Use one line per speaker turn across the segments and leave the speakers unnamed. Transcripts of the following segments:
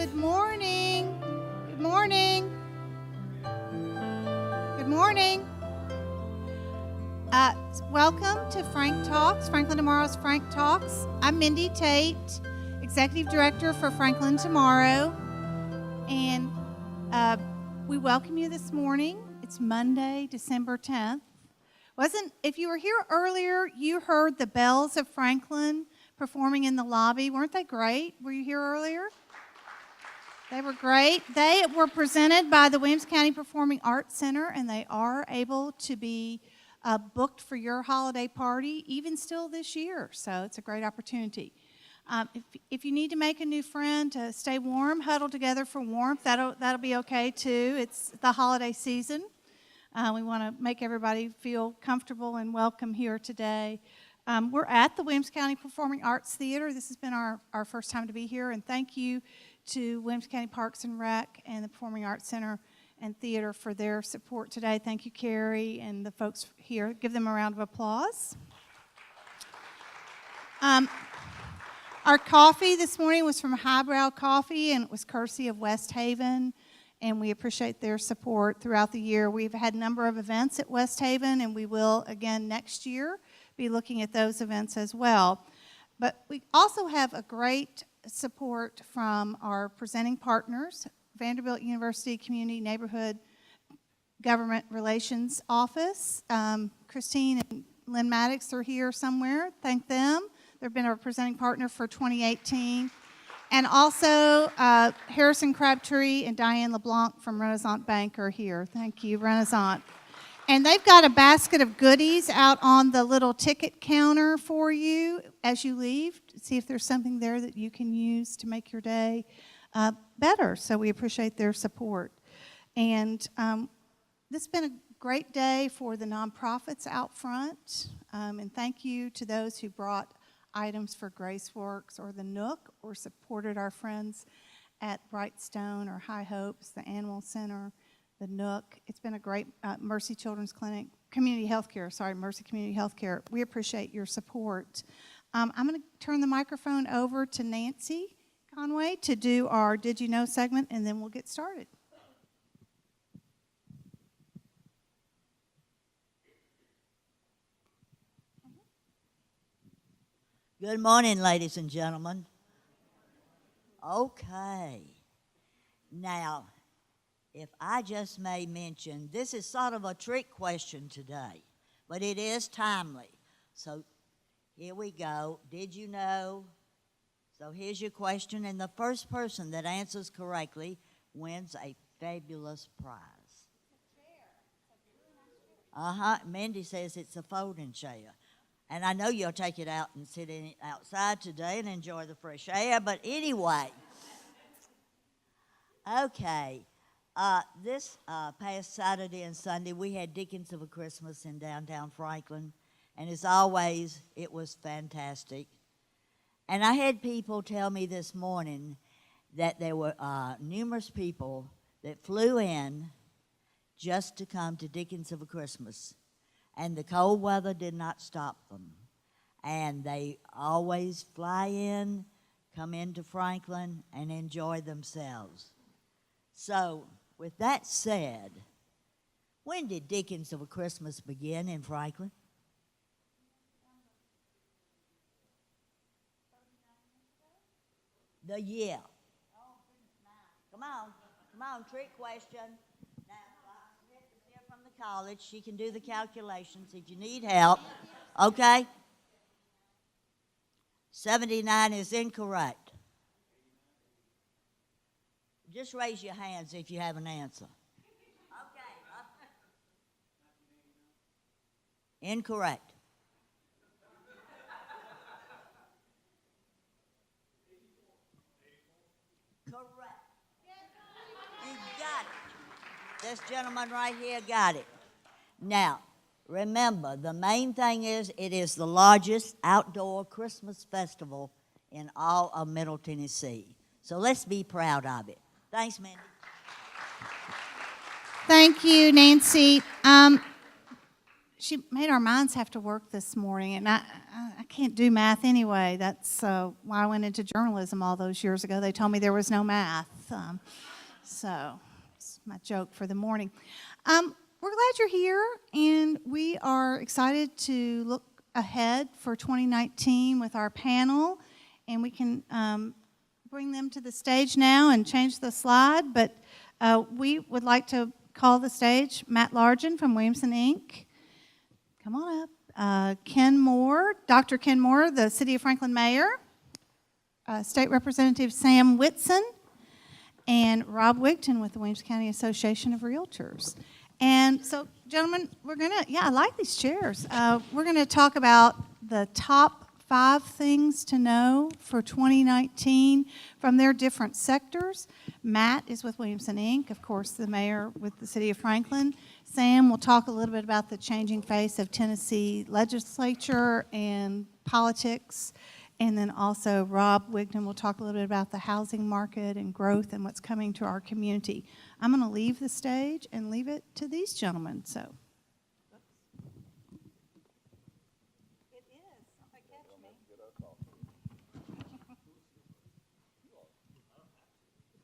Good morning. Good morning. Good morning. Welcome to Frank Talks, Franklin Tomorrow's Frank Talks. I'm Mindy Tate, Executive Director for Franklin Tomorrow, and we welcome you this morning. It's Monday, December 10th. If you were here earlier, you heard the Bells of Franklin performing in the lobby. Weren't they great? Were you here earlier? They were great. They were presented by the Williams County Performing Arts Center, and they are able to be booked for your holiday party, even still this year. So it's a great opportunity. If you need to make a new friend to stay warm, huddle together for warmth. That'll be okay too. It's the holiday season. We want to make everybody feel comfortable and welcome here today. We're at the Williams County Performing Arts Theater. This has been our first time to be here, and thank you to Williams County Parks and Rec and the Performing Arts Center and Theater for their support today. Thank you, Carrie, and the folks here. Give them a round of applause. Our coffee this morning was from Highbrow Coffee, and it was courtesy of West Haven, and we appreciate their support throughout the year. We've had a number of events at West Haven, and we will again next year be looking at those events as well. But we also have a great support from our presenting partners, Vanderbilt University Community Neighborhood Government Relations Office. Christine and Lynn Maddox are here somewhere. Thank them. They've been our presenting partner for 2018. And also Harrison Crabtree and Diane LeBlanc from Renaissance Bank are here. Thank you, Renaissance. And they've got a basket of goodies out on the little ticket counter for you as you leave. See if there's something there that you can use to make your day better. So we appreciate their support. And this has been a great day for the nonprofits out front. And thank you to those who brought items for GraceWorks or the Nook or supported our friends at Brightstone or High Hopes, the Animal Center, the Nook. It's been a great Mercy Children's Clinic, Mercy Community Healthcare. We appreciate your support. I'm going to turn the microphone over to Nancy Conway to do our Did You Know segment, and then we'll get started.
Good morning, ladies and gentlemen. Okay. Now, if I just may mention, this is sort of a trick question today, but it is timely. So here we go. Did you know? So here's your question, and the first person that answers correctly wins a fabulous prize. Mindy says it's a folding chair. And I know you'll take it out and sit in it outside today and enjoy the fresh air, but anyway. Okay. This past Saturday and Sunday, we had Dickens of a Christmas in downtown Franklin, and as always, it was fantastic. And I had people tell me this morning that there were numerous people that flew in just to come to Dickens of a Christmas, and the cold weather did not stop them. And they always fly in, come into Franklin, and enjoy themselves. So, with that said, when did Dickens of a Christmas begin in Franklin? The year. Come on, trick question. Now, I'll here from the college. She can do the calculations if you need help. Okay? 79 is incorrect. Just raise your hands if you have an answer. Okay. Incorrect. Correct. You got it. This gentleman right here got it. Now, remember, the main thing is it is the largest outdoor Christmas festival in all of Middle Tennessee. So let's be proud of it. Thanks, Mindy.
Thank you, Nancy. she made our minds have to work this morning, and I can't do math anyway. That's why I went into journalism all those years ago. They told me there was no math. So it's my joke for the morning. We're glad you're here, and we are excited to look ahead for 2019 with our panel, and we can bring them to the stage now and change the slide, but we would like to call the stage Matt Largent from Williamson Inc. Come on up. Ken Moore, Dr. Ken Moore, the City of Franklin Mayor, State Representative Sam Whitson, and Rob Wigton with the Williams County Association of Realtors. And so, gentlemen, I like these chairs. We're going to talk about the top 5 things to know for 2019 from their different sectors. Matt is with Williamson Inc., of course, the mayor with the City of Franklin. Sam will talk a little bit about the changing face of Tennessee legislature and politics. And then also Rob Wigton will talk a little bit about the housing market and growth and what's coming to our community. I'm going to leave the stage and leave it to these gentlemen. So. It is. Catch me.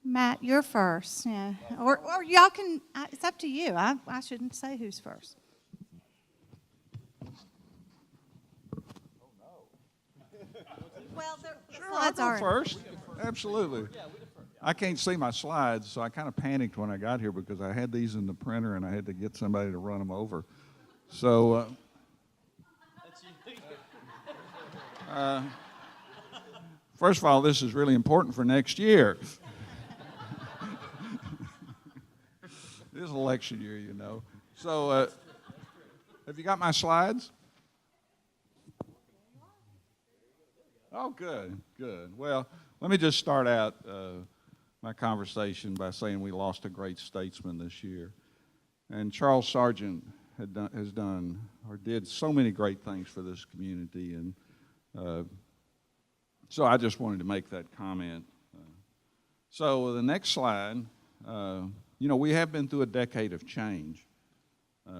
Matt, you're first. Yeah. Or y'all can, it's up to you. I shouldn't say who's first. Well, the slides
I'll
are
go first. Absolutely. I can't see my slides, so I kind of panicked when I got here because I had these in the printer and I had to get somebody to run them over. So, first of all, this is really important for next year. This is election year, you know. So, have you got my slides? Oh, good, good. Well, let me just start out my conversation by saying we lost a great statesman this year. And Charles Sargent did so many great things for this community. And so I just wanted to make that comment. So the next slide, you know, we have been through a decade of change.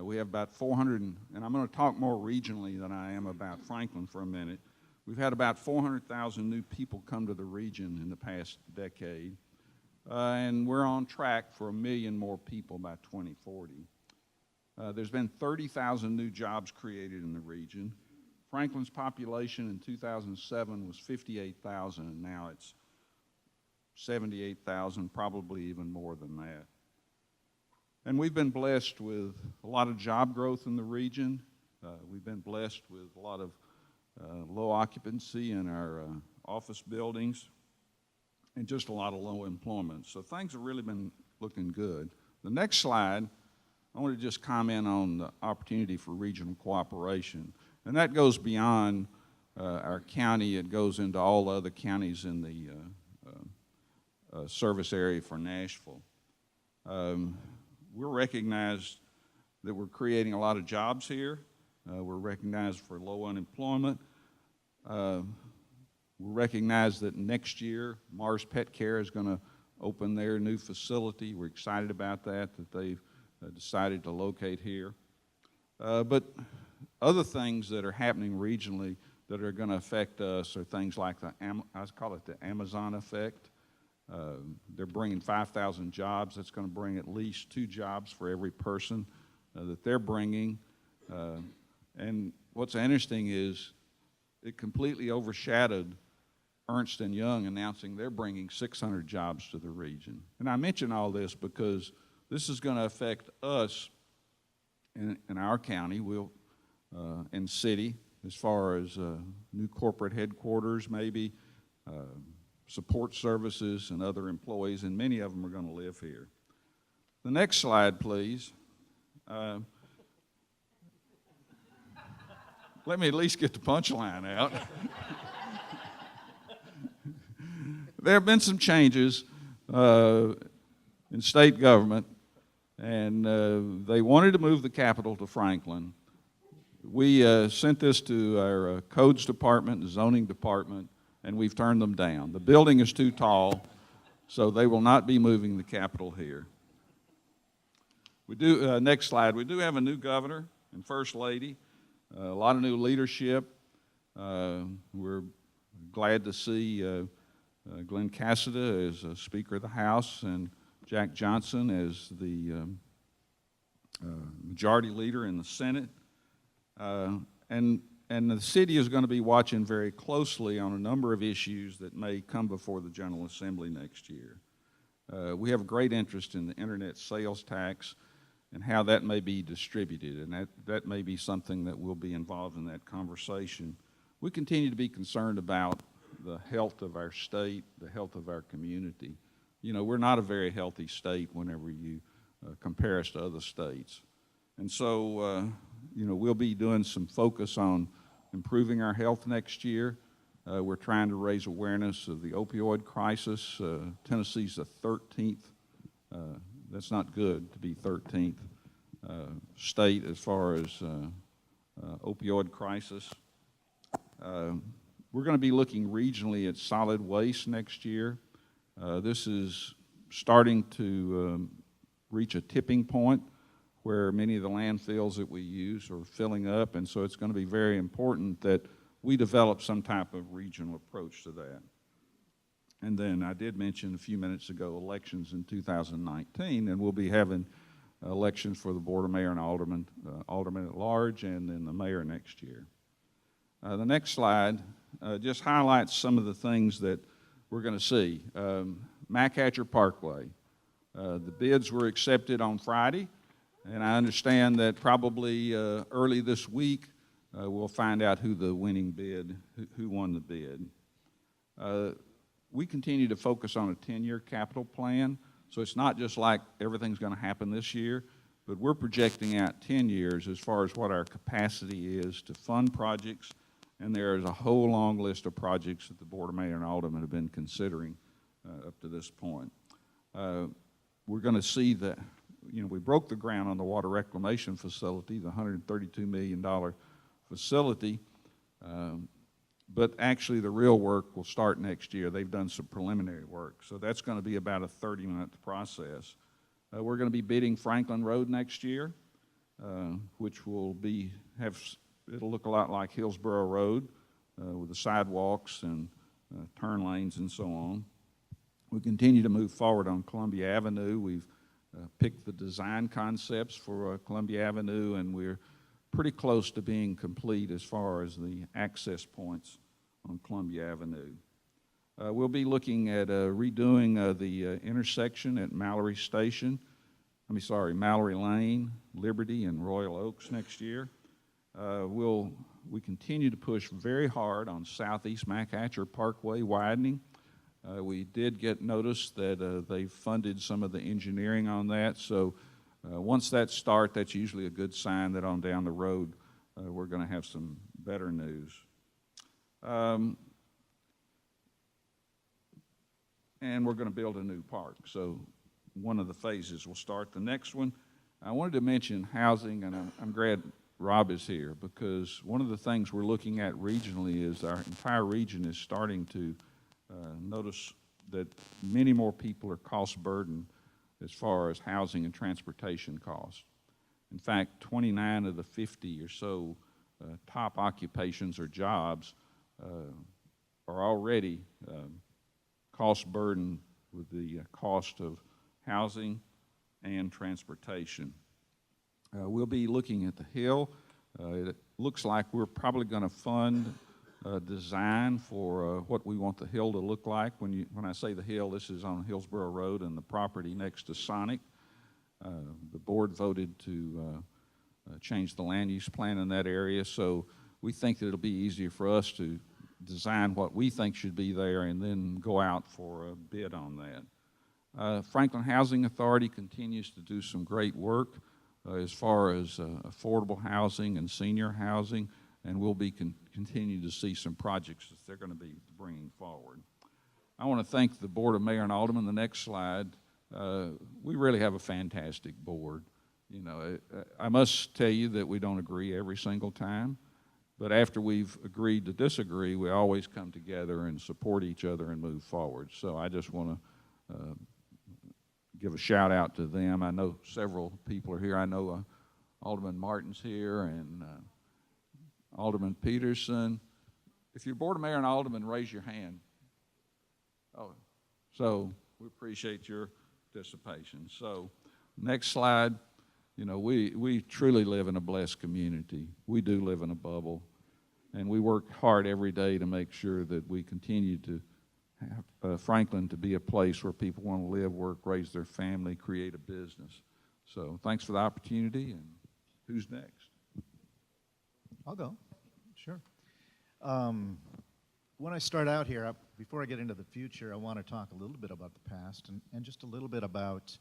We have about 400, and I'm going to talk more regionally than I am about Franklin for a minute. We've had about 400,000 new people come to the region in the past decade, and we're on track for 1 million more people by 2040. There's been 30,000 new jobs created in the region. Franklin's population in 2007 was 58,000, and now it's 78,000, probably even more than that. And we've been blessed with a lot of job growth in the region. We've been blessed with a lot of low occupancy in our office buildings, and just a lot of low employment. So things have really been looking good. The next slide, I want to just comment on the opportunity for regional cooperation. And that goes beyond our county. It goes into all other counties in the service area for Nashville. We're recognized that we're creating a lot of jobs here. We're recognized for low unemployment. We recognize that next year Mars Pet Care is going to open their new facility. We're excited about that they've decided to locate here. But other things that are happening regionally that are going to affect us are things like I call it the Amazon effect. They're bringing 5,000 jobs. That's going to bring at least 2 jobs for every person that they're bringing. And what's interesting is it completely overshadowed Ernst & Young announcing they're bringing 600 jobs to the region. And I mention all this because this is going to affect us in our county and city as far as new corporate headquarters, maybe support services and other employees, and many of them are going to live here. The next slide, please. Let me at least get the punchline out. There have been some changes in state government, and they wanted to move the capital to Franklin. We sent this to our codes department, the zoning department, and we've turned them down. The building is too tall, so they will not be moving the capital here. We do, next slide, we do have a new governor. and First Lady. A lot of new leadership. We're glad to see Glenn Cassida as Speaker of the House and Jack Johnson as the Majority Leader in the Senate. And the city is going to be watching very closely on a number of issues that may come before the General Assembly next year. We have a great interest in the internet sales tax and how that may be distributed, and that may be something that will be involved in that conversation. We continue to be concerned about the health of our state, the health of our community. You know, we're not a very healthy state whenever you compare us to other states. And so, you know, we'll be doing some focus on improving our health next year. We're trying to raise awareness of the opioid crisis. Tennessee's the 13th. That's not good to be 13th state as far as opioid crisis. We're going to be looking regionally at solid waste next year. This is starting to reach a tipping point where many of the landfills that we use are filling up, and so it's going to be very important that we develop some type of regional approach to that. And then I did mention a few minutes ago elections in 2019, and we'll be having elections for the Board of Mayor and Alderman, Alderman at Large, and then the mayor next year. The next slide just highlights some of the things that we're going to see. Mac Hatcher Parkway. The bids were accepted on Friday, and I understand that probably early this week we'll find out who the winning bid, who won the bid. We continue to focus on a 10-year capital plan, so it's not just like everything's going to happen this year, but we're projecting out 10 years as far as what our capacity is to fund projects, and there is a whole long list of projects that the Board of Mayor and Aldermen have been considering up to this point. We're going to see that, you know, we broke the ground on the water reclamation facility, the $132 million facility, but actually the real work will start next year. They've done some preliminary work, so that's going to be about a 30-month process. We're going to be bidding Franklin Road next year, which will it'll look a lot like Hillsborough Road with the sidewalks and turn lanes and so on. We continue to move forward on Columbia Avenue. We've picked the design concepts for Columbia Avenue, and we're pretty close to being complete as far as the access points on Columbia Avenue. We'll be looking at redoing the intersection at Mallory Lane, Liberty, and Royal Oaks next year. We continue to push very hard on Southeast Mac Hatcher Parkway widening. We did get notice that they funded some of the engineering on that, so once that starts, that's usually a good sign that on down the road we're going to have some better news. And we're going to build a new park, so one of the phases will start. The next one, I wanted to mention housing, and I'm glad Rob is here, because one of the things we're looking at regionally is our entire region is starting to notice that many more people are cost burdened as far as housing and transportation costs. In fact, 29 of the 50 or so top occupations or jobs are already cost burdened with the cost of housing and transportation. We'll be looking at the Hill. It looks like we're probably going to fund design for what we want the Hill to look like. When I say the Hill, this is on Hillsborough Road and the property next to Sonic. The board voted to change the land use plan in that area, so we think that it'll be easier for us to design what we think should be there and then go out for a bid on that. Franklin Housing Authority continues to do some great work as far as affordable housing and senior housing, and we'll be continue to see some projects that they're going to be bringing forward. I want to thank the Board of Mayor and Aldermen. The next slide. We really have a fantastic board. You know, I must tell you that we don't agree every single time, but after we've agreed to disagree, we always come together and support each other and move forward. So I just want to give a shout out to them. I know several people are here. I know Alderman Martin's here, and Alderman Peterson. If you're Board of Mayor and Alderman, raise your hand. Oh, so we appreciate your participation. So next slide. You know, we truly live in a blessed community. We do live in a bubble, and we work hard every day to make sure that we continue to have Franklin to be a place where people want to live, work, raise their family, create a business. So thanks for the opportunity, and who's next?
I'll go. Sure. When I start out here, before I get into the future, I want to talk a little bit about the past and just a little bit about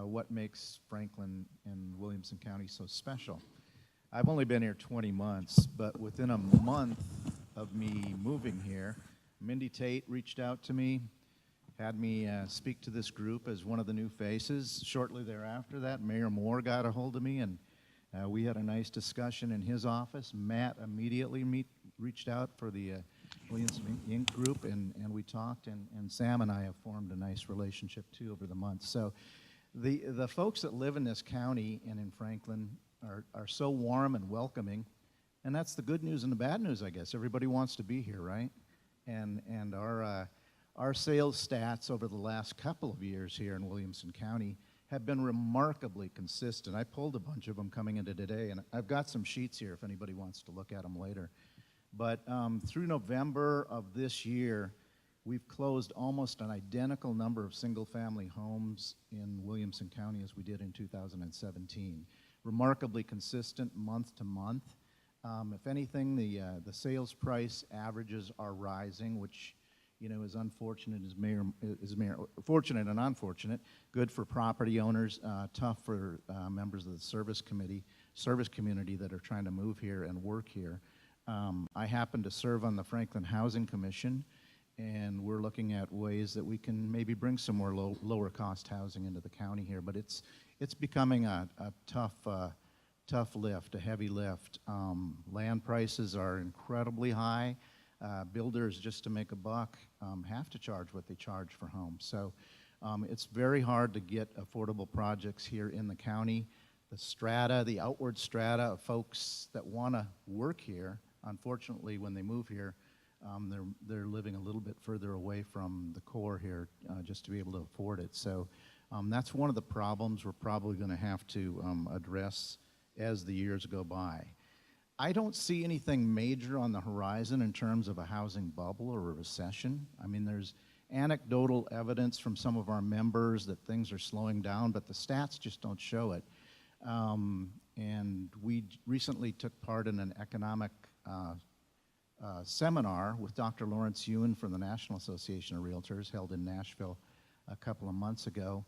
what makes Franklin and Williamson County so special. I've only been here 20 months, but within a month of me moving here, Mindy Tate reached out to me, had me speak to this group as one of the new faces. Shortly thereafter that, Mayor Moore got a hold of me, and we had a nice discussion in his office. Matt immediately reached out for the Williamson Inc. group, and we talked, and Sam and I have formed a nice relationship too over the months. So the folks that live in this county and in Franklin are so warm and welcoming, and that's the good news and the bad news, I guess. Everybody wants to be here, right? And our sales stats over the last couple of years here in Williamson County have been remarkably consistent. I pulled a bunch of them coming into today, and I've got some sheets here if anybody wants to look at them later. But through November of this year, we've closed almost an identical number of single-family homes in Williamson County as we did in 2017. Remarkably consistent month to month. If anything, the sales price averages are rising, which is unfortunate fortunate and unfortunate. Good for property owners, tough for members of the service community that are trying to move here and work here. I happen to serve on the Franklin Housing Commission, and we're looking at ways that we can maybe bring some more lower cost housing into the county here. But it's becoming a tough lift, a heavy lift. Land prices are incredibly high. Builders, just to make a buck, have to charge what they charge for homes. So it's very hard to get affordable projects here in the county. The outward strata of folks that want to work here, unfortunately, when they move here, they're living a little bit further away from the core here just to be able to afford it. So that's one of the problems we're probably going to have to address as the years go by. I don't see anything major on the horizon in terms of a housing bubble or a recession. I mean, there's anecdotal evidence from some of our members that things are slowing down, but the stats just don't show it. And we recently took part in an economic seminar with Dr. Lawrence Ewan from the National Association of Realtors, held in Nashville a couple of months ago,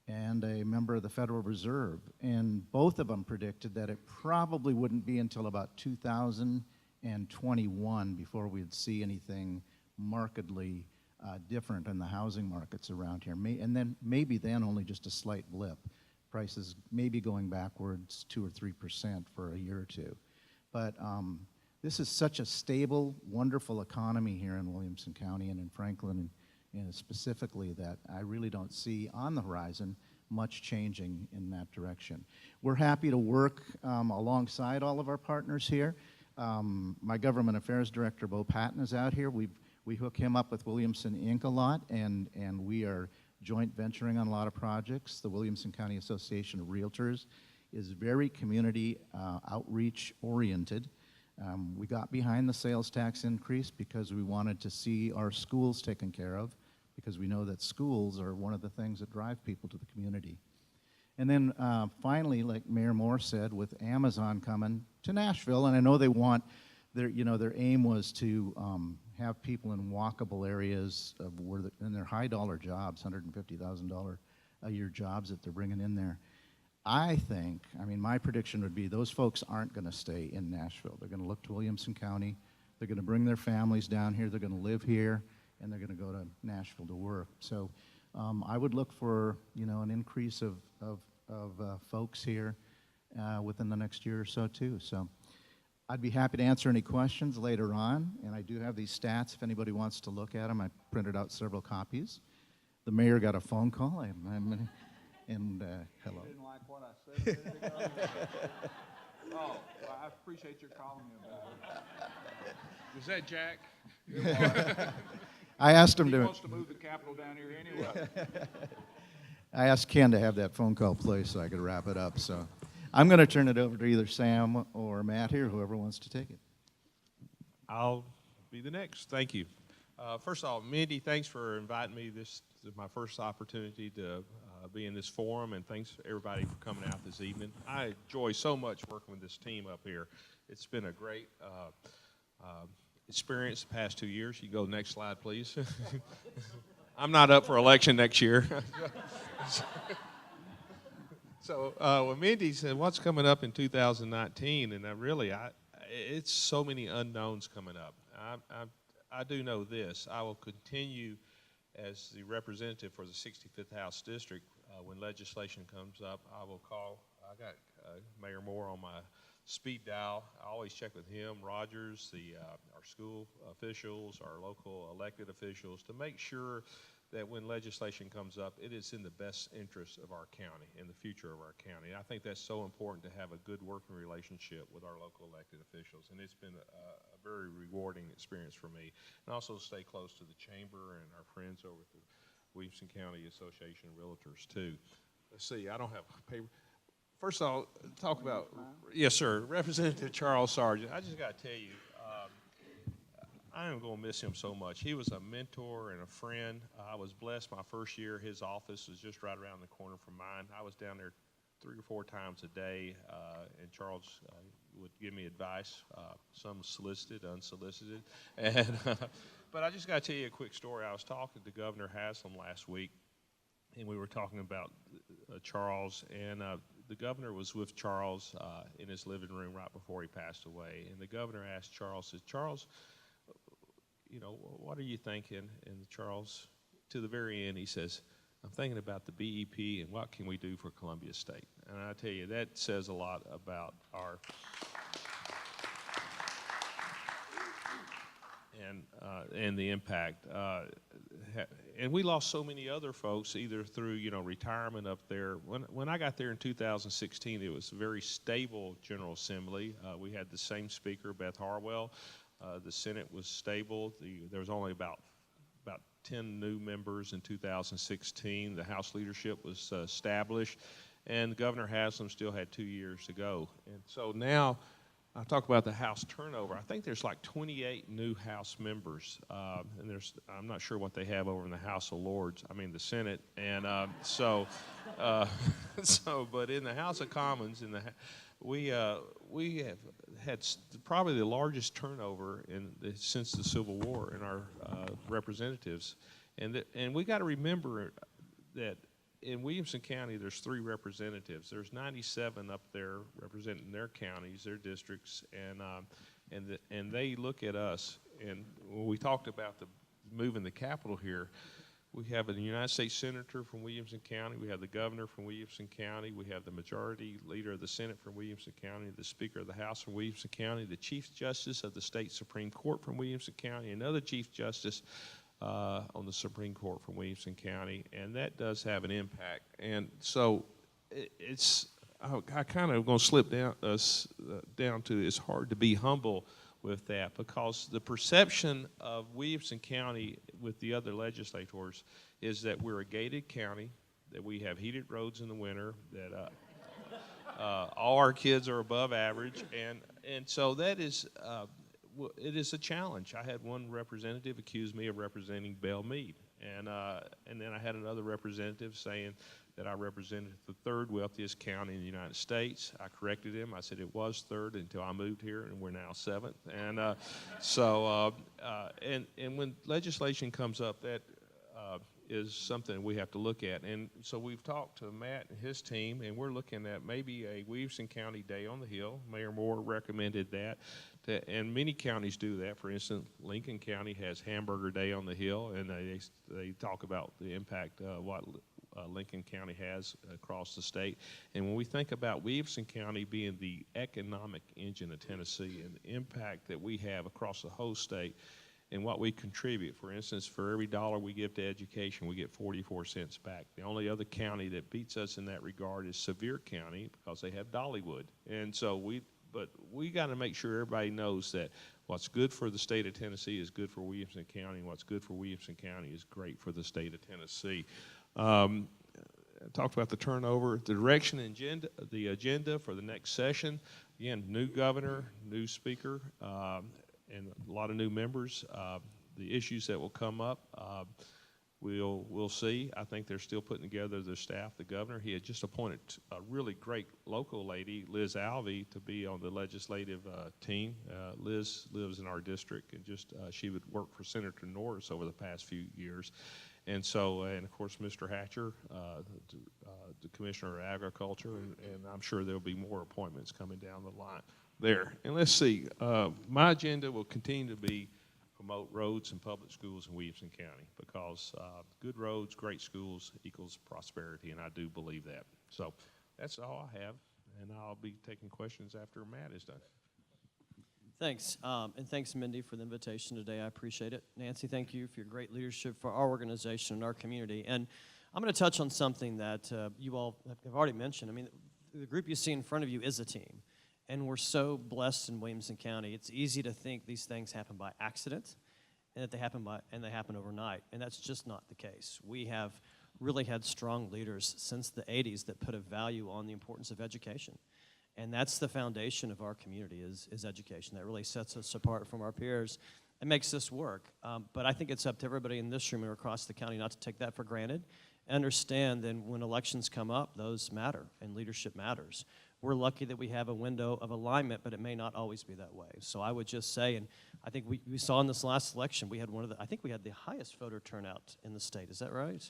and a member of the Federal Reserve. And both of them predicted that it probably wouldn't be until about 2021 before we'd see anything markedly different in the housing markets around here. And then maybe then only just a slight blip. Prices maybe going backwards 2 or 3% for a year or two. But this is such a stable, wonderful economy here in Williamson County and in Franklin specifically, that I really don't see on the horizon much changing in that direction. We're happy to work alongside all of our partners here. My government affairs director, Bo Patton, is out here. We hook him up with Williamson Inc. a lot, and we are joint venturing on a lot of projects. The Williamson County Association of Realtors is very community outreach oriented. We got behind the sales tax increase because we wanted to see our schools taken care of, because we know that schools are one of the things that drive people to the community. And then finally, like Mayor Moore said, with Amazon coming to Nashville, and I know they want their aim was to have people in walkable areas of in their high dollar jobs, $150,000 a year jobs that they're bringing in there. I mean, my prediction would be those folks aren't going to stay in Nashville. They're going to look to Williamson County. They're going to bring their families down here. They're going to live here, and they're going to go to Nashville to work. So I would look for, an increase of folks here within the next year or so, too. So I'd be happy to answer any questions later on, and I do have these stats if anybody wants to look at them. I printed out several copies. The mayor got a phone call. And hello.
Didn't like what I said. Oh, well, I appreciate your calling me about it. Was that Jack?
I asked him
He
to.
wants to move the Capitol down here anyway.
I asked Ken to have that phone call play so I could wrap it up. So I'm going to turn it over to either Sam or Matt here, whoever wants to take it.
I'll be the next. Thank you. First of all, Mindy, thanks for inviting me. This is my first opportunity to be in this forum, and thanks everybody for coming out this evening. I enjoy so much working with this team up here. It's been a great experience the past 2 years. You go next slide, please. I'm not up for election next year. So when Mindy said, what's coming up in 2019, and it's so many unknowns coming up. I do know this. I will continue as the representative for the 65th House District. When legislation comes up, I will call. I got Mayor Moore on my speed dial. I always check with him, Rogers, our school officials, our local elected officials, to make sure that when legislation comes up, it is in the best interest of our county and the future of our county. I think that's so important to have a good working relationship with our local elected officials, and it's been a very rewarding experience for me. And also stay close to the chamber and our friends over at the Williamson County Association of Realtors too. Let's see, I don't have paper. First of all, talk about, yes sir, Representative Charles Sargent. I just got to tell you, I am going to miss him so much. He was a mentor and a friend. I was blessed my first year. His office was just right around the corner from mine. I was down there 3 or 4 times a day, and Charles would give me advice, some solicited, unsolicited. And, but I just got to tell you a quick story. I was talking to Governor Haslam last week, and we were talking about Charles, and the governor was with Charles in his living room right before he passed away. And the governor asked Charles, said, Charles, you know, what are you thinking? And Charles, to the very end, he says, I'm thinking about the BEP and what can we do for Columbia State. And I tell you, that says a lot about our and the impact. And we lost so many other folks, either through retirement up there. When I got there in 2016, it was a very stable General Assembly. We had the same Speaker, Beth Harwell. The Senate was stable. There was only about 10 new members in 2016. The House leadership was established, and Governor Haslam still had 2 years to go. And so now, I talk about the House turnover. I think there's like 28 new House members, and I'm not sure what they have over in the House of Lords. I mean the Senate, and but in the House of Commons, we have had probably the largest turnover since the Civil War in our representatives, and we got to remember that in Williamson County there's 3 representatives. There's 97 up there representing their counties, their districts, and they look at us. And when we talked about moving the capital here, we have a United States Senator from Williamson County. We have the Governor from Williamson County. We have the Majority Leader of the Senate from Williamson County, the Speaker of the House from Williamson County, the Chief Justice of the State Supreme Court from Williamson County, another Chief Justice on the Supreme Court from Williamson County, and that does have an impact. And so I kind of going to slip down to it's hard to be humble with that, because the perception of Williamson County with the other legislators is that we're a gated county, that we have heated roads in the winter, that all our kids are above average, and so that is it is a challenge. I had one representative accuse me of representing Belle Meade, and then I had another representative saying that I represented the 3rd wealthiest county in the United States. I corrected him. I said it was 3rd until I moved here, and we're now 7th. And and when legislation comes up, that is something we have to look at. And so we've talked to Matt and his team, and we're looking at maybe a Williamson County Day on the Hill. Mayor Moore recommended that, and many counties do that. For instance, Lincoln County has Hamburger Day on the Hill, and they talk about the impact what Lincoln County has across the state. And when we think about Williamson County being the economic engine of Tennessee and the impact that we have across the whole state, and what we contribute. For instance, for every dollar we give to education, we get 44 cents back. The only other county that beats us in that regard is Sevier County, because they have Dollywood. And so we got to make sure everybody knows that what's good for the state of Tennessee is good for Williamson County, and what's good for Williamson County is great for the state of Tennessee. I talked about the turnover, the direction and the agenda for the next session. Again, new governor, new speaker, and a lot of new members. The issues that will come up, we'll see. I think they're still putting together their staff. The governor, he had just appointed a really great local lady, Liz Alvey, to be on the legislative team. Liz lives in our district, and she would work for Senator Norris over the past few years. And so, and of course, Mr. Hatcher, the Commissioner of Agriculture, and I'm sure there'll be more appointments coming down the line there. And let's see, my agenda will continue to be promote roads and public schools in Williamson County, because good roads, great schools equals prosperity, and I do believe that. So that's all I have, and I'll be taking questions after Matt is done.
Thanks, and thanks, Mindy, for the invitation today. I appreciate it. Nancy, thank you for your great leadership for our organization and our community. And I'm going to touch on something that you all have already mentioned. I mean, the group you see in front of you is a team, and we're so blessed in Williamson County. It's easy to think these things happen by accident, and that they happen overnight, and that's just not the case. We have really had strong leaders since the 80s that put a value on the importance of education. And that's the foundation of our community is education. That really sets us apart from our peers and makes this work. But I think it's up to everybody in this room and across the county not to take that for granted. Understand that when elections come up, those matter and leadership matters. We're lucky that we have a window of alignment, but it may not always be that way. So I would just say, and I think we saw in this last election, we had I think we had the highest voter turnout in the state. Is that right?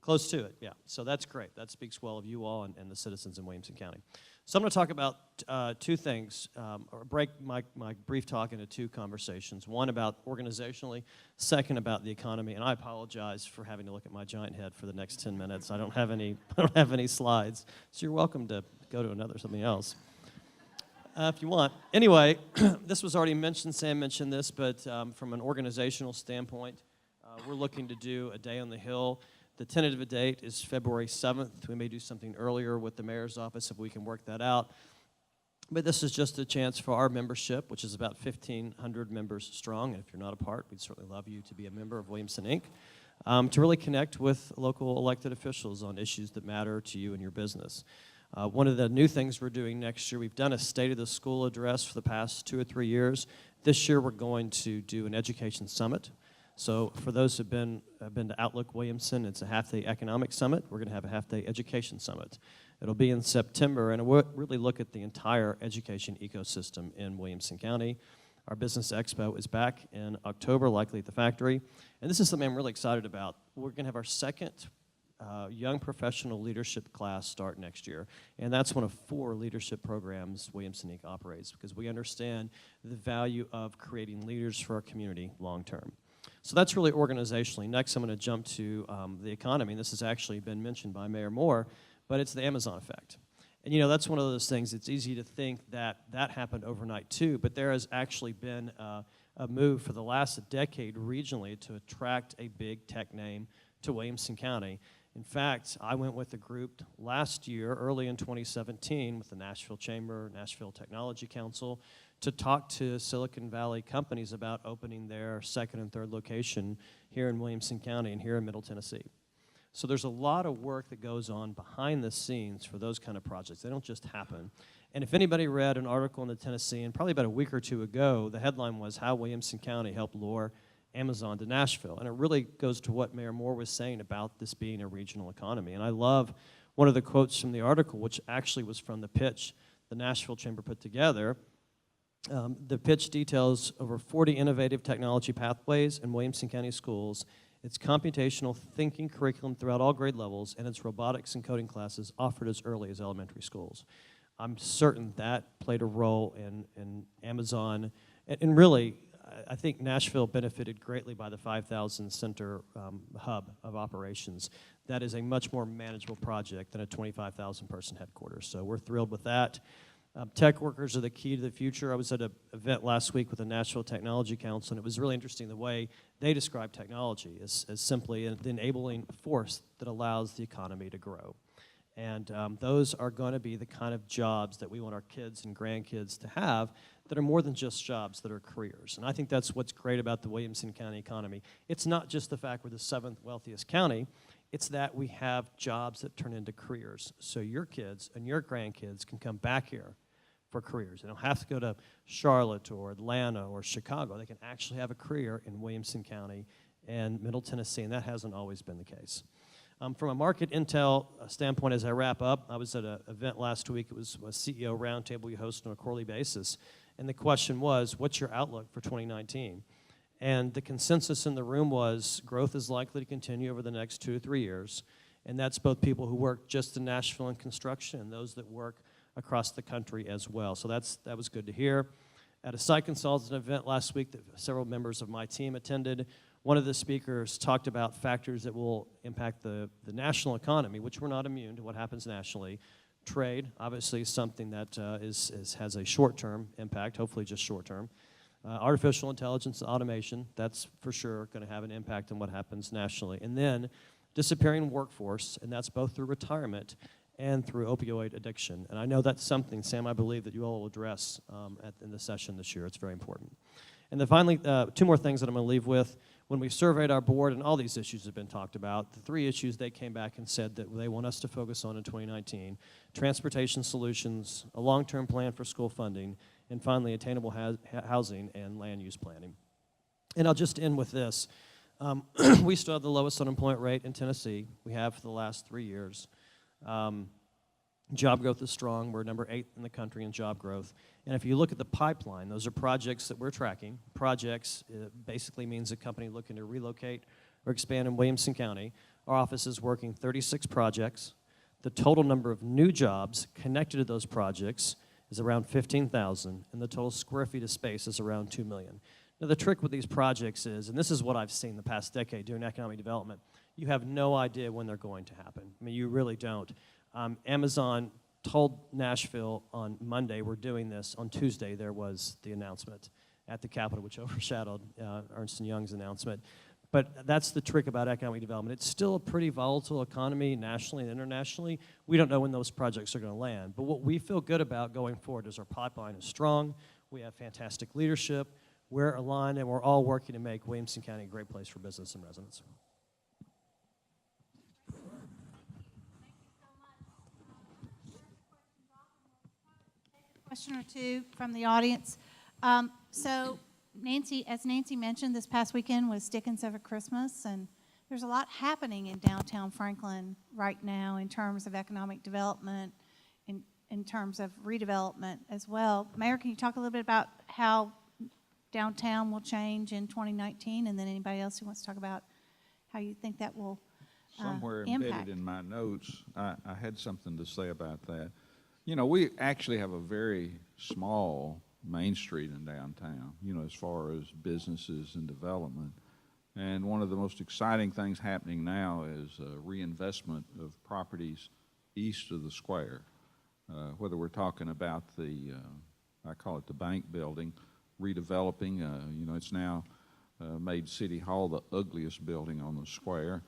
Close to it, yeah. So that's great. That speaks well of you all and the citizens in Williamson County. So I'm going to talk about two things, or break my brief talk into two conversations. One about organizationally, second about the economy. And I apologize for having to look at my giant head for the next 10 minutes. I don't have any slides, so you're welcome to go to something else if you want. Anyway, this was already mentioned. Sam mentioned this, but from an organizational standpoint, we're looking to do a Day on the Hill. The tentative date is February 7th. We may do something earlier with the mayor's office if we can work that out. But this is just a chance for our membership, which is about 1,500 members strong. And if you're not a part, we'd certainly love you to be a member of Williamson Inc., to really connect with local elected officials on issues that matter to you and your business. One of the new things we're doing next year, we've done a State of the School address for the past 2 or 3 years. This year we're going to do an education summit. So for those who've been to Outlook Williamson, it's a half-day economic summit. We're going to have a half-day education summit. It'll be in September, and we'll really look at the entire education ecosystem in Williamson County. Our Business Expo is back in October, likely at the factory. And this is something I'm really excited about. We're going to have our second young professional leadership class start next year. And that's one of 4 leadership programs Williamson Inc. operates, because we understand the value of creating leaders for our community long-term. So that's really organizationally. Next, I'm going to jump to the economy. This has actually been mentioned by Mayor Moore, but it's the Amazon effect. And, that's one of those things. It's easy to think that happened overnight, too, but there has actually been a move for the last decade regionally to attract a big tech name to Williamson County. In fact, I went with a group last year, early in 2017, with the Nashville Chamber, Nashville Technology Council, to talk to Silicon Valley companies about opening their second and third location here in Williamson County and here in Middle Tennessee. So there's a lot of work that goes on behind the scenes for those kind of projects. They don't just happen. And if anybody read an article in the Tennessean, probably about a week or 2 ago, the headline was How Williamson County Helped Lure Amazon to Nashville. And it really goes to what Mayor Moore was saying about this being a regional economy. And I love one of the quotes from the article, which actually was from the pitch the Nashville Chamber put together. The pitch details over 40 innovative technology pathways in Williamson County schools, its computational thinking curriculum throughout all grade levels, and its robotics and coding classes offered as early as elementary schools. I'm certain that played a role in Amazon, and really, I think Nashville benefited greatly by the 5,000 center hub of operations. That is a much more manageable project than a 25,000 person headquarters. So we're thrilled with that. Tech workers are the key to the future. I was at an event last week with the National Technology Council, and it was really interesting the way they describe technology as simply the enabling force that allows the economy to grow. And those are going to be the kind of jobs that we want our kids and grandkids to have that are more than just jobs, that are careers. And I think that's what's great about the Williamson County economy. It's not just the fact we're the 7th wealthiest county, it's that we have jobs that turn into careers. So your kids and your grandkids can come back here for careers. They don't have to go to Charlotte or Atlanta or Chicago. They can actually have a career in Williamson County and Middle Tennessee, and that hasn't always been the case. From a market intel standpoint, as I wrap up, I was at an event last week. It was a CEO roundtable we host on a quarterly basis, and the question was, what's your outlook for 2019? And the consensus in the room was growth is likely to continue over the next 2 or 3 years, and that's both people who work just in Nashville in construction and those that work across the country as well. So that was good to hear. At a site consultant event last week that several members of my team attended, one of the speakers talked about factors that will impact the national economy, which we're not immune to what happens nationally. Trade, obviously, is something that has a short-term impact, hopefully just short-term. Artificial intelligence, automation, that's for sure going to have an impact on what happens nationally. And then disappearing workforce, and that's both through retirement and through opioid addiction. And I know that's something, Sam, I believe that you all will address in the session this year. It's very important. And then finally, 2 more things that I'm going to leave with. When we surveyed our board, and all these issues have been talked about, the 3 issues they came back and said that they want us to focus on in 2019, transportation solutions, a long-term plan for school funding, and finally, attainable housing and land use planning. And I'll just end with this. We still have the lowest unemployment rate in Tennessee. We have for the last 3 years. Job growth is strong. We're number 8 in the country in job growth. And if you look at the pipeline, those are projects that we're tracking. Projects basically means a company looking to relocate or expand in Williamson County. Our office is working 36 projects. The total number of new jobs connected to those projects is around 15,000, and the total square feet of space is around 2 million. Now, the trick with these projects is, and this is what I've seen the past decade doing economic development, you have no idea when they're going to happen. I mean, you really don't. Amazon told Nashville on Monday, we're doing this. On Tuesday, there was the announcement at the Capitol, which overshadowed Ernst & Young's announcement. But that's the trick about economic development. It's still a pretty volatile economy nationally and internationally. We don't know when those projects are going to land. But what we feel good about going forward is our pipeline is strong. We have fantastic leadership. We're aligned, and we're all working to make Williamson County a great place for business and residents.
Question or 2 from the audience. So Nancy, as Nancy mentioned, this past weekend was Dickens of a Christmas, and there's a lot happening in downtown Franklin right now in terms of economic development, in terms of redevelopment as well. Mayor, can you talk a little bit about how downtown will change in 2019, and then anybody else who wants to talk about how you think that will
Somewhere
impact?
embedded in my notes, I had something to say about that. You know, we actually have a very small Main Street in downtown, you know, as far as businesses and development. And one of the most exciting things happening now is reinvestment of properties east of the square. Whether we're talking about the, I call it the bank building, redeveloping, you know, it's now made City Hall the ugliest building on the square.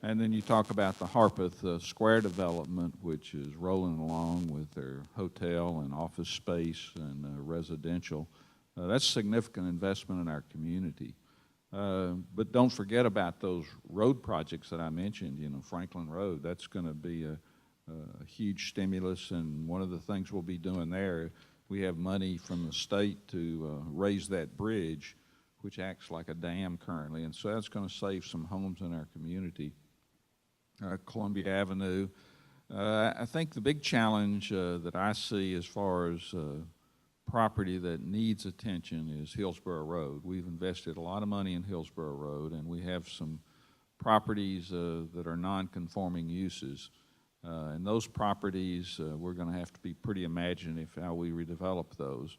And then you talk about the Harpeth Square development, which is rolling along with their hotel and office space and residential. That's significant investment in our community. But don't forget about those road projects that I mentioned, you know, Franklin Road. That's going to be a huge stimulus, and one of the things we'll be doing there, we have money from the state to raise that bridge, which acts like a dam currently, and so that's going to save some homes in our community. Columbia Avenue. I think the big challenge that I see as far as property that needs attention is Hillsborough Road. We've invested a lot of money in Hillsborough Road, and we have some properties that are non-conforming uses. And those properties, we're going to have to be pretty imaginative how we redevelop those.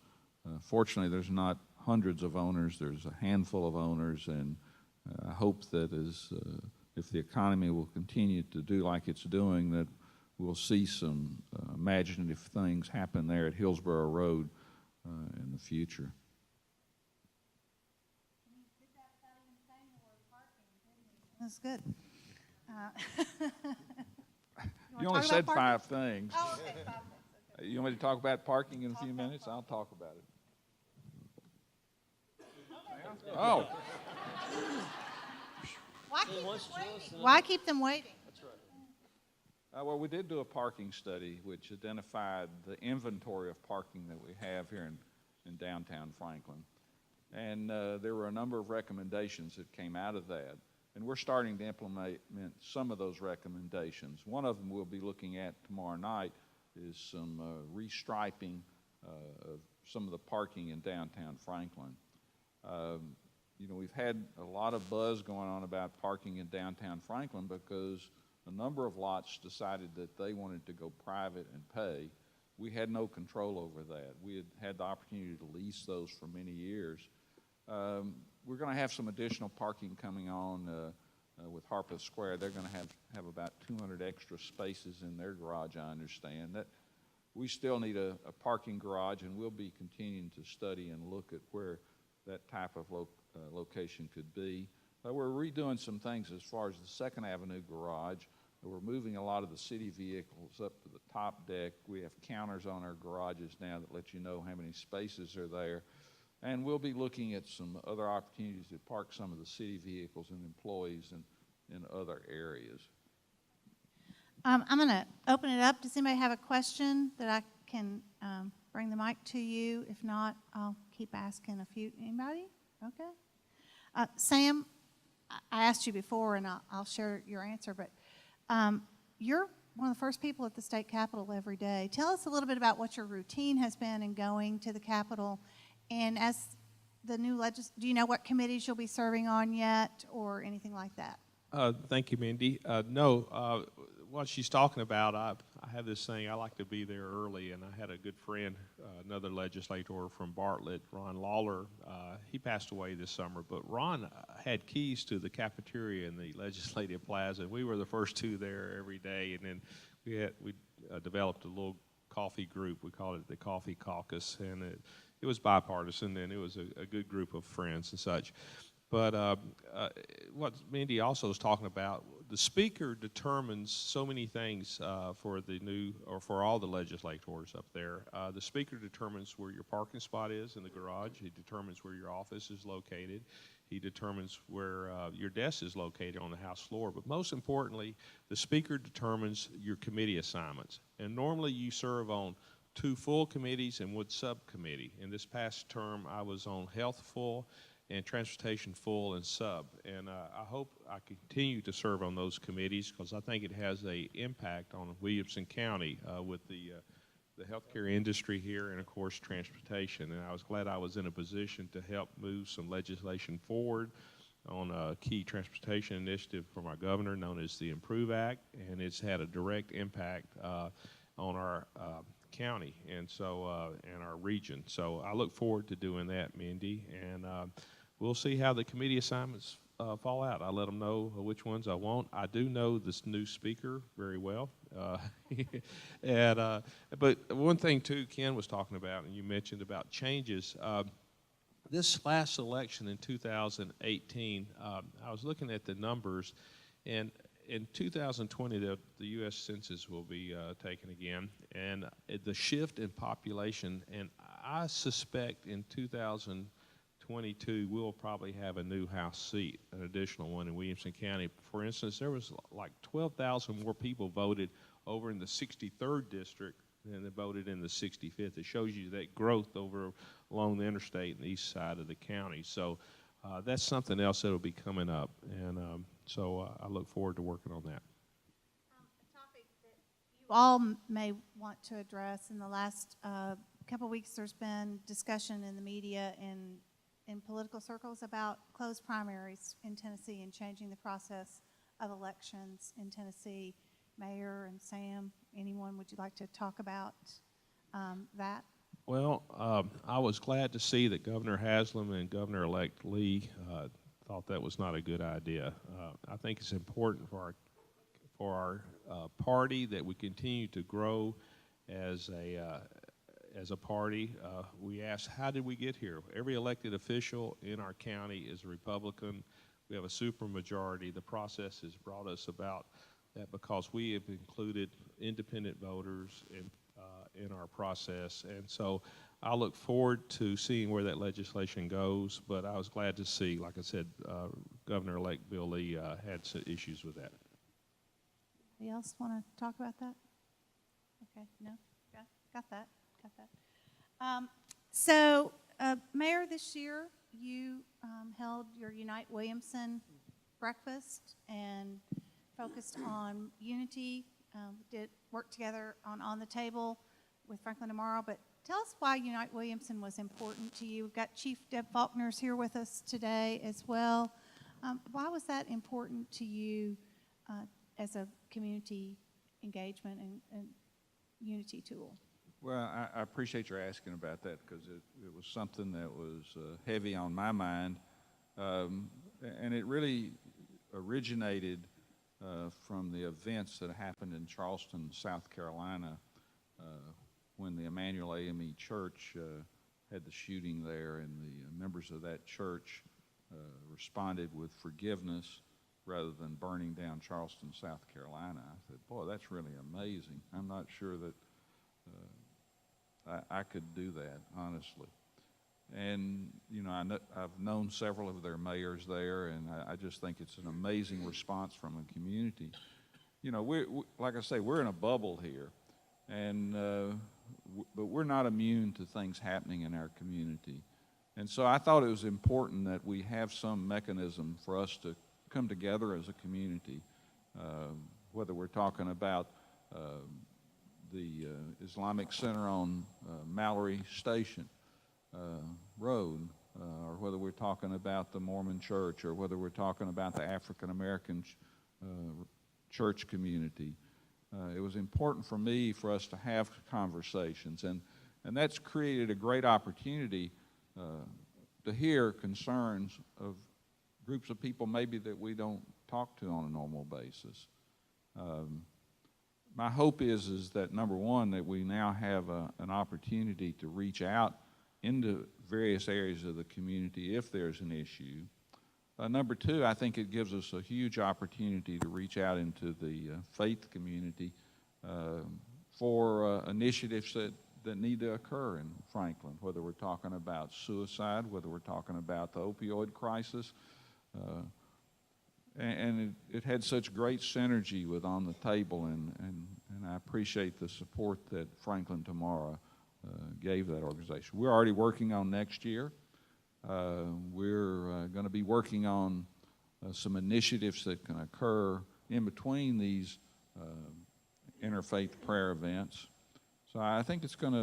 Fortunately, there's not hundreds of owners. There's a handful of owners, and I hope that if the economy will continue to do like it's doing, that we'll see some imaginative things happen there at Hillsborough Road in the future.
That's good.
You
wanna
only
talk
said
about
5 things.
Oh, okay, 5 minutes. Okay.
You want me to talk about parking in a
Talk
few
about
minutes? I'll
parking.
talk about it. Oh,
Why keep them waiting?
well, we did do a parking study which identified the inventory of parking that we have here in downtown Franklin. And there were a number of recommendations that came out of that. And we're starting to implement some of those recommendations. One of them we'll be looking at tomorrow night is some restriping of some of the parking in downtown Franklin. You know, we've had a lot of buzz going on about parking in downtown Franklin because a number of lots decided that they wanted to go private and pay. We had no control over that. We had had the opportunity to lease those for many years. We're going to have some additional parking coming on with Harpeth Square. They're going to have about 200 extra spaces in their garage, I understand. That we still need a parking garage, and we'll be continuing to study and look at where that type of location could be. We're redoing some things as far as the Second Avenue garage. We're moving a lot of the city vehicles up to the top deck. We have counters on our garages now that let you know how many spaces are there. And we'll be looking at some other opportunities to park some of the city vehicles and employees in other areas.
I'm going to open it up. Does anybody have a question that I can bring the mic to you? If not, I'll keep asking a few. Anybody? Okay. Sam, I asked you before, and I'll share your answer, but you're one of the first people at the state capitol every day. Tell us a little bit about what your routine has been in going to the Capitol. And as the new do you know what committees you'll be serving on yet or anything like that?
Thank you, Mindy. No, what she's talking about, I have this thing, I like to be there early, and I had a good friend, another legislator from Bartlett, Ron Lawler. He passed away this summer, but Ron had keys to the cafeteria in the Legislative Plaza. We were the first two there every day, and then we developed a little coffee group. We called it the Coffee Caucus, and it was bipartisan, and it was a good group of friends and such. But what Mindy also is talking about, the speaker determines so many things for the new, or for all the legislators up there. The speaker determines where your parking spot is in the garage. He determines where your office is located. He determines where your desk is located on the House floor. But most importantly, the speaker determines your committee assignments. And normally you serve on 2 full committees and 1 subcommittee. In this past term, I was on Health full and Transportation full and sub. And I hope I continue to serve on those committees because I think it has an impact on Williamson County with the healthcare industry here and, of course, transportation. And I was glad I was in a position to help move some legislation forward on a key transportation initiative from our governor known as the Improve Act, and it's had a direct impact on our county and so and our region. So I look forward to doing that, Mindy, and we'll see how the committee assignments fall out. I let them know which ones I want. I do know this new speaker very well, but one thing too Ken was talking about, and you mentioned about changes. This last election in 2018, I was looking at the numbers, and in 2020, the U.S. Census will be taken again, and the shift in population, and I suspect in 2022 we'll probably have a new House seat, an additional one in Williamson County. For instance, there was like 12,000 more people voted over in the 63rd district than they voted in the 65th. It shows you that growth over along the interstate and the east side of the county. So that's something else that will be coming up, and so I look forward to working on that.
A topic that you all may want to address. In the last couple of weeks, there's been discussion in the media and in political circles about closed primaries in Tennessee and changing the process of elections in Tennessee. Mayor and Sam, anyone, would you like to talk about that?
Well, I was glad to see that Governor Haslam and Governor-elect Lee thought that was not a good idea. I think it's important for for our party, that we continue to grow as a party. We asked, how did we get here? Every elected official in our county is a Republican. We have a supermajority. The process has brought us about that because we have included independent voters in our process. And so I look forward to seeing where that legislation goes, but I was glad to see, like I said, Governor-elect Bill Lee had some issues with that.
Anybody else want to talk about that? Okay, no? Got that. Mayor, this year you held your Unite Williamson breakfast and focused on unity. Did work together on the table with Franklin tomorrow, but tell us why Unite Williamson was important to you. We've got Chief Deb Faulkner's here with us today as well. Why was that important to you as a community engagement and unity tool?
Well, I appreciate your asking about that because it was something that was heavy on my mind. And it really originated from the events that happened in Charleston, South Carolina, when the Emmanuel AME Church had the shooting there, and the members of that church responded with forgiveness rather than burning down Charleston, South Carolina. I said, boy, that's really amazing. I'm not sure that I could do that, honestly. And, you know, I've known several of their mayors there, and I just think it's an amazing response from a community. You know, we like I say, we're in a bubble here, and but we're not immune to things happening in our community. And so I thought it was important that we have some mechanism for us to come together as a community, whether we're talking about the Islamic Center on Mallory Station Road, or whether we're talking about the Mormon Church, or whether we're talking about the African American church community. It was important for me for us to have conversations, and that's created a great opportunity to hear concerns of groups of people maybe that we don't talk to on a normal basis. My hope is that, number one, that we now have an opportunity to reach out into various areas of the community if there's an issue. Number two, I think it gives us a huge opportunity to reach out into the faith community for initiatives that need to occur in Franklin, whether we're talking about suicide, whether we're talking about the opioid crisis. And it had such great synergy with On the Table, and I appreciate the support that Franklin Tomorrow gave that organization. We're already working on next year. We're going to be working on some initiatives that can occur in between these interfaith prayer events. So I think it's going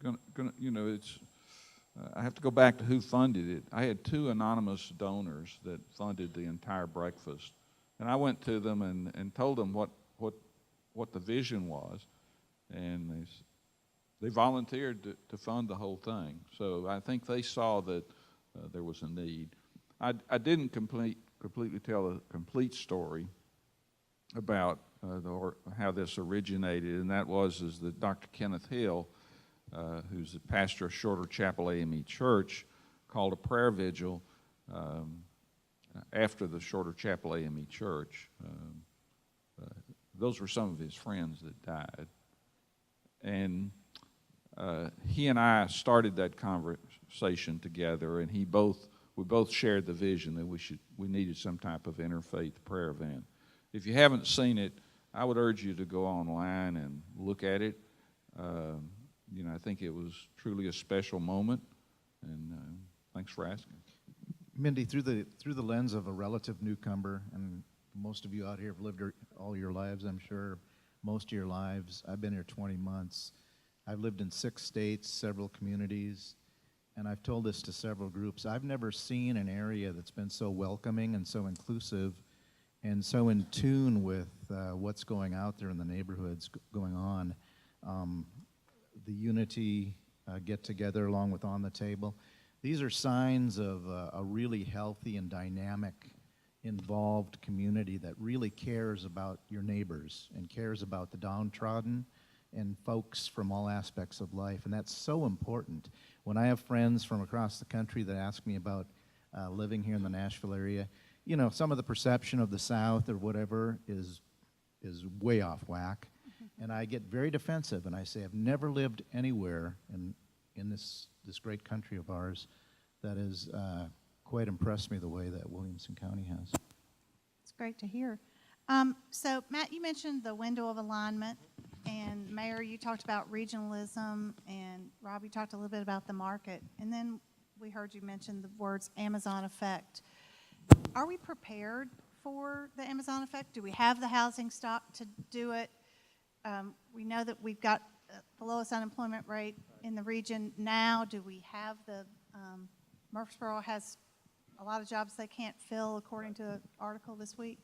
to you know, it's. I have to go back to who funded it. I had 2 anonymous donors that funded the entire breakfast, and I went to them and told them what the vision was, and they volunteered to fund the whole thing. So I think they saw that there was a need. I didn't completely tell a complete story about how this originated, and that is that Dr. Kenneth Hill, who's the pastor of Shorter Chapel AME Church, called a prayer vigil after the Shorter Chapel AME Church. Those were some of his friends that died. And he and I started that conversation together, and we both shared the vision that we needed some type of interfaith prayer event. If you haven't seen it, I would urge you to go online and look at it. You know, I think it was truly a special moment, and thanks for asking.
Mindy, through the lens of a relative newcomer, and most of you out here have lived all your lives, I'm sure, most of your lives. I've been here 20 months. I've lived in 6 states, several communities, and I've told this to several groups. I've never seen an area that's been so welcoming and so inclusive and so in tune with what's going out there in the neighborhoods going on. The unity get-together along with On the Table. These are signs of a really healthy and dynamic involved community that really cares about your neighbors and cares about the downtrodden and folks from all aspects of life. And that's so important. When I have friends from across the country that ask me about living here in the Nashville area, you know, some of the perception of the South or whatever is way off whack. And I get very defensive, and I say I've never lived anywhere in this great country of ours that has quite impressed me the way that Williamson County has.
It's great to hear. So, Matt, you mentioned the window of alignment, and Mayor, you talked about regionalism, and Rob, you talked a little bit about the market, and then we heard you mention the words Amazon effect. Are we prepared for the Amazon effect? Do we have the housing stock to do it? We know that we've got the lowest unemployment rate in the region now. Do we have the, Murfreesboro has a lot of jobs they can't fill, according to an article this week.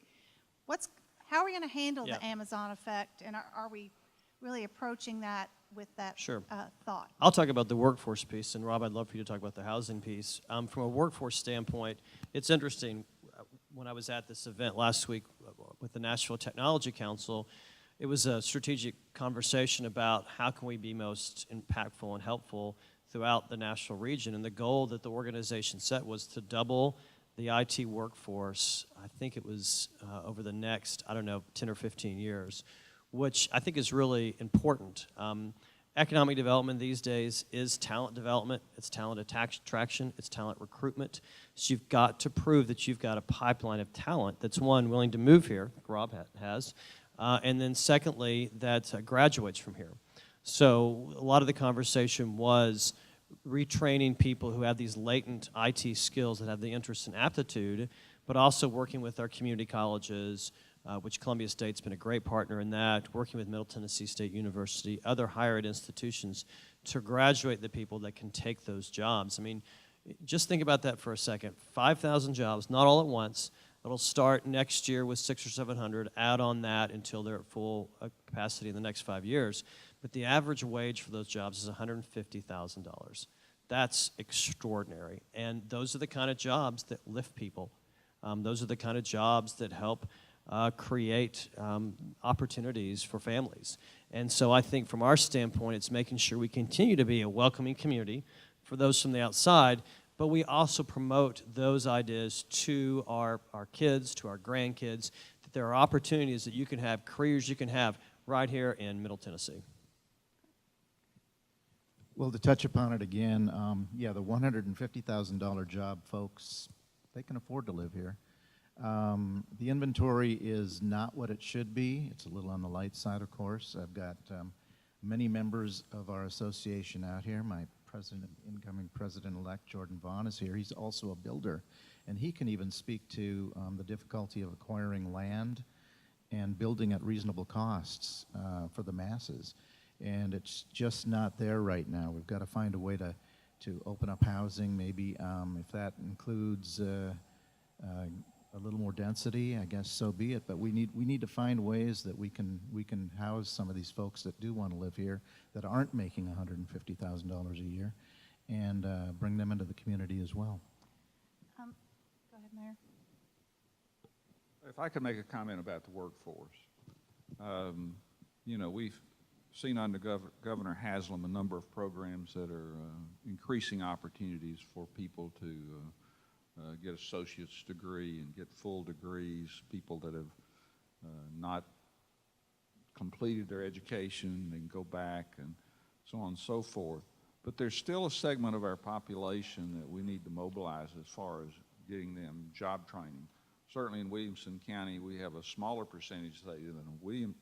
How are we going to handle the Amazon effect, and are we really approaching that with that
Sure.
Thought?
I'll talk about the workforce piece, and Rob, I'd love for you to talk about the housing piece. From a workforce standpoint, it's interesting. When I was at this event last week with the Nashville Technology Council, it was a strategic conversation about how can we be most impactful and helpful throughout the Nashville region. And the goal that the organization set was to double the IT workforce, I think it was over the next, 10 or 15 years, which I think is really important. Economic development these days is talent development, it's talent attraction, it's talent recruitment. So you've got to prove that you've got a pipeline of talent that's, one, willing to move here, like Rob has, and then secondly, that graduates from here. So a lot of the conversation was retraining people who have these latent IT skills that have the interest and aptitude, but also working with our community colleges, which Columbia State's been a great partner in that, working with Middle Tennessee State University, other higher ed institutions to graduate the people that can take those jobs. I mean, just think about that for a second. 5,000 jobs, not all at once. It'll start next year with 600 or 700, add on that until they're at full capacity in the next 5 years. But the average wage for those jobs is $150,000. That's extraordinary. And those are the kind of jobs that lift people. Those are the kind of jobs that help create opportunities for families. And so I think from our standpoint, it's making sure we continue to be a welcoming community for those from the outside, but we also promote those ideas to our kids, to our grandkids, that there are opportunities that you can have, careers you can have right here in Middle Tennessee.
Well, to touch upon it again, the $150,000 job, folks, they can afford to live here. The inventory is not what it should be. It's a little on the light side, of course. I've got many members of our association out here. My incoming president-elect, Jordan Vaughn, is here. He's also a builder, and he can even speak to the difficulty of acquiring land and building at reasonable costs for the masses. And it's just not there right now. We've got to find a way to open up housing, maybe if that includes a little more density, I guess so be it. But we need to find ways that we can house some of these folks that do want to live here that aren't making $150,000 a year, and bring them into the community as well.
Go ahead, Mayor.
If I could make a comment about the workforce. We've seen under Governor Haslam a number of programs that are increasing opportunities for people to get associate's degree and get full degrees, people that have not completed their education, they can go back and so on and so forth. But there's still a segment of our population that we need to mobilize as far as getting them job training. Certainly in Williamson County, we have a smaller percentage than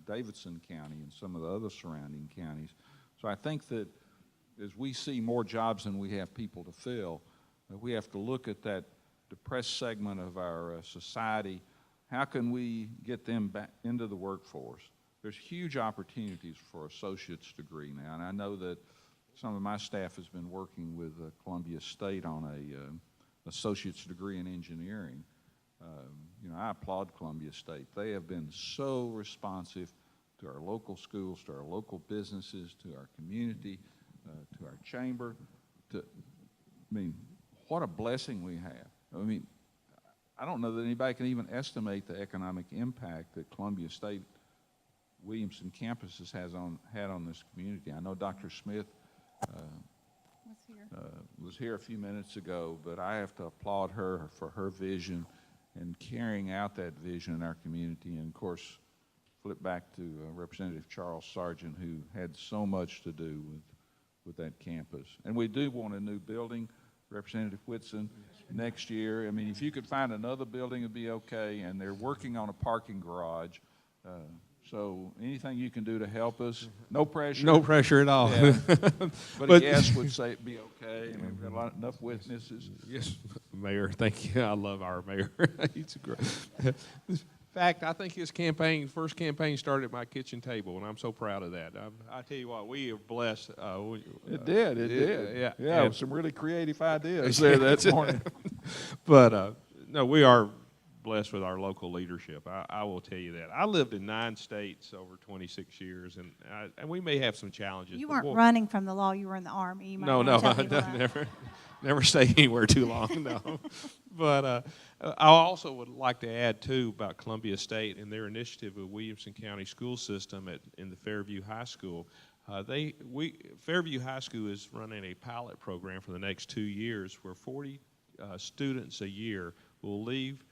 Davidson County and some of the other surrounding counties. So I think that as we see more jobs than we have people to fill, we have to look at that depressed segment of our society. How can we get them back into the workforce? There's huge opportunities for associate's degree now, and I know that some of my staff has been working with Columbia State on a associate's degree in engineering. I applaud Columbia State. They have been so responsive to our local schools, to our local businesses, to our community, to our chamber. What a blessing we have. I don't know that anybody can even estimate the economic impact that Columbia State Williamson campuses had on this community. I know Dr. Smith
Let's hear.
was here a few minutes ago, but I have to applaud her for her vision and carrying out that vision in our community. And of course, flip back to Representative Charles Sargent, who had so much to do with that campus. And we do want a new building, Representative Whitson, next year. I mean, if you could find another building, it'd be okay. And they're working on a parking garage. So anything you can do to help us, no pressure.
No pressure at all.
Yeah. But
But-
a yes would say it'd be okay. And we've got enough witnesses.
Yes, Mayor, thank you. I love our mayor. He's a great. In fact, I think his first campaign started at my kitchen table, and I'm so proud of that. I tell you what, we are blessed.
It did.
Yeah.
Yeah,
And-
some really creative ideas there that morning.
But no, we are blessed with our local leadership. I will tell you that. I lived in 9 states over 26 years, and we may have some challenges.
You
but
weren't
we'll-
running from the law, you were in the Army. You might
No,
wanna
no,
tell people that.
never stay anywhere too long, no. But I also would like to add, too, about Columbia State and their initiative with Williamson County School System in the Fairview High School. Fairview High School is running a pilot program for the next 2 years where 40 students a year will leave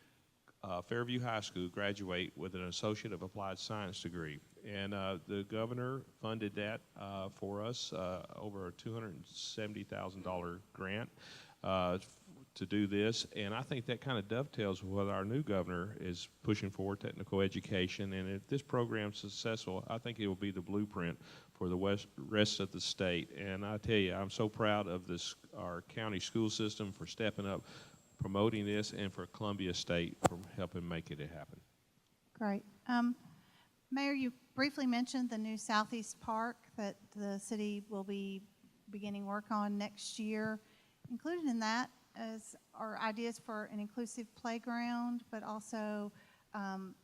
Fairview High School, graduate with an Associate of Applied Science degree. And the governor funded that for us, over a $270,000 grant to do this. And I think that kind of dovetails with what our new governor is pushing for, technical education. And if this program's successful, I think it will be the blueprint for the rest of the state. And I tell you, I'm so proud of our county school system for stepping up, promoting this, and for Columbia State for helping make it happen.
Great. Mayor, you briefly mentioned the new Southeast Park that the city will be beginning work on next year. Included in that are ideas for an inclusive playground, but also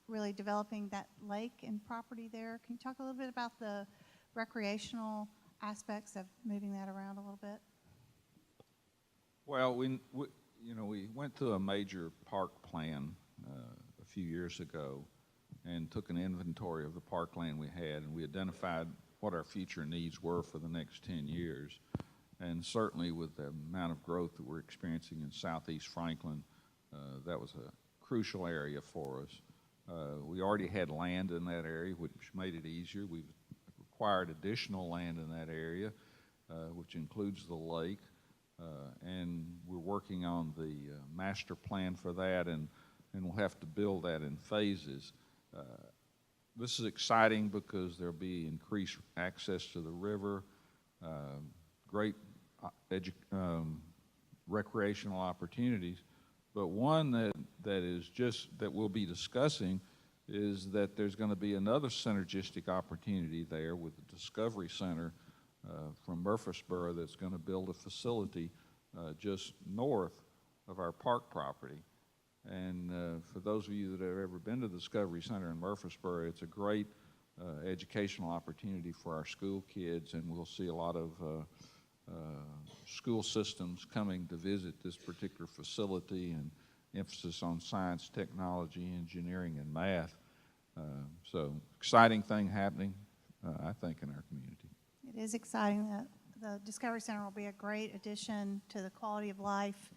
really developing that lake and property there. Can you talk a little bit about the recreational aspects of moving that around a little bit?
Well, we went through a major park plan a few years ago and took an inventory of the parkland we had, and we identified what our future needs were for the next 10 years. And certainly with the amount of growth that we're experiencing in Southeast Franklin, that was a crucial area for us. We already had land in that area, which made it easier. We've acquired additional land in that area, which includes the lake. And we're working on the master plan for that, and we'll have to build that in phases. This is exciting because there'll be increased access to the river, great recreational opportunities, but one that we'll be discussing is that there's going to be another synergistic opportunity there with the Discovery Center from Murfreesboro that's going to build a facility just north of our park property. And for those of you that have ever been to the Discovery Center in Murfreesboro, it's a great educational opportunity for our school kids, and we'll see a lot of school systems coming to visit this particular facility, and emphasis on science, technology, engineering, and math. So exciting thing happening, I think, in our community.
It is exciting that the Discovery Center will be a great addition to the quality of life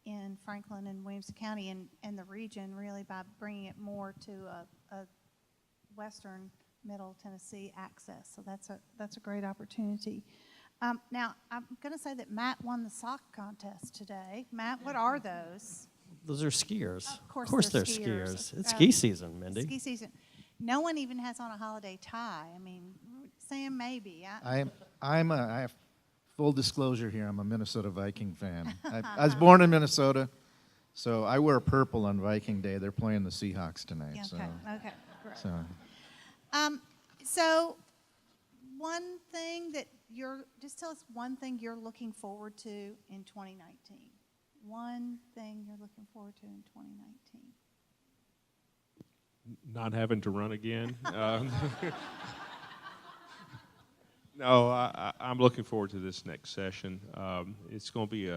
in Franklin and Williamson County and the region, really, by bringing it more to a western middle Tennessee access. So that's a great opportunity. Now, I'm going to say that Matt won the sock contest today. Matt, what are those?
Those are skiers.
Of course
they're
skiers.
skiers. It's ski season, Mindy.
Ski season. No one even has on a holiday tie. I mean, Sam, maybe.
I have full disclosure here. I'm a Minnesota Viking fan. I was born in Minnesota, so I wear purple on Viking Day. They're playing the Seahawks tonight.
Yeah,
So,
okay, great.
so
So, one thing that just tell us one thing you're looking forward to in 2019. One thing you're looking forward to in 2019.
Not having to run again. No, I'm looking forward to this next session. It's going to be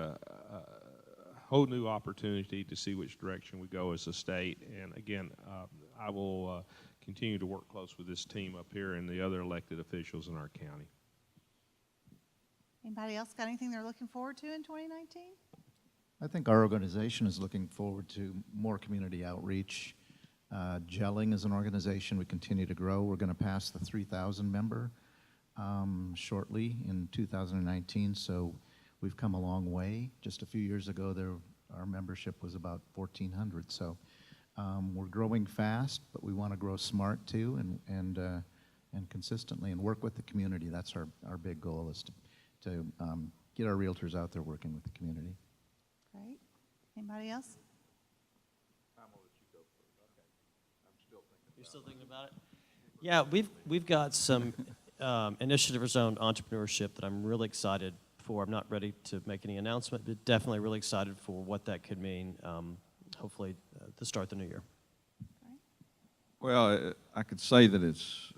whole new opportunity to see which direction we go as a state. And again, I will continue to work close with this team up here and the other elected officials in our county.
Anybody else got anything they're looking forward to in 2019?
I think our organization is looking forward to more community outreach. Gelling as an organization, we continue to grow. We're going to pass the 3,000 member shortly in 2019, so we've come a long way. Just a few years ago, our membership was about 1,400, so we're growing fast, but we want to grow smart too, and consistently, and work with the community. That's our big goal, is to get our realtors out there working with the community.
Great. Anybody else?
You're still thinking about it? Yeah, we've got some initiatives on entrepreneurship that I'm really excited for. I'm not ready to make any announcement, but definitely really excited for what that could mean, hopefully to start the new year.
Well, I could say that it's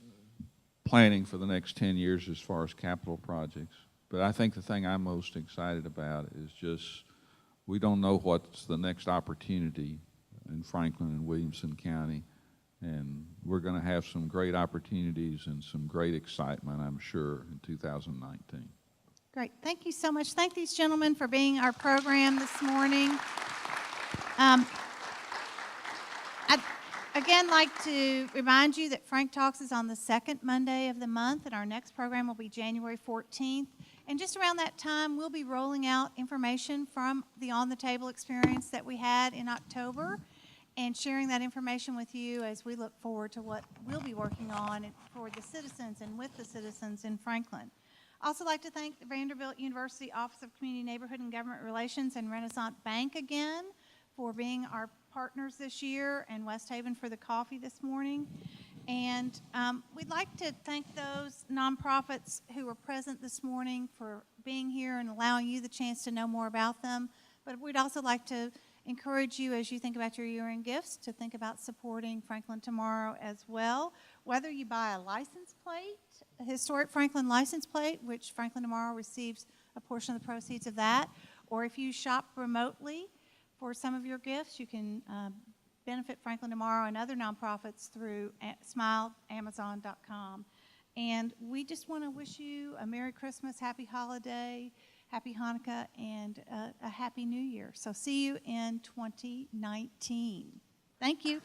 planning for the next 10 years as far as capital projects. But I think the thing I'm most excited about is just, we don't know what's the next opportunity in Franklin and Williamson County. And we're going to have some great opportunities and some great excitement, I'm sure, in 2019.
Great. Thank you so much. Thank these gentlemen for being our program this morning. I'd again like to remind you that Frank Talks is on the second Monday of the month, and our next program will be January 14th. And just around that time, we'll be rolling out information from the On the Table experience that we had in October, and sharing that information with you as we look forward to what we'll be working on for the citizens and with the citizens in Franklin. I also like to thank the Vanderbilt University Office of Community, Neighborhood, and Government Relations and Renaissance Bank again for being our partners this year, and West Haven for the coffee this morning. And we'd like to thank those nonprofits who were present this morning for being here and allowing you the chance to know more about them. But we'd also like to encourage you, as you think about your year-end gifts, to think about supporting Franklin Tomorrow as well. Whether you buy a license plate, a historic Franklin license plate, which Franklin Tomorrow receives a portion of the proceeds of that, or if you shop remotely for some of your gifts, you can benefit Franklin Tomorrow and other nonprofits through smileamazon.com. And we just want to wish you a Merry Christmas, Happy Holiday, Happy Hanukkah, and a Happy New Year. So see you in 2019. Thank you.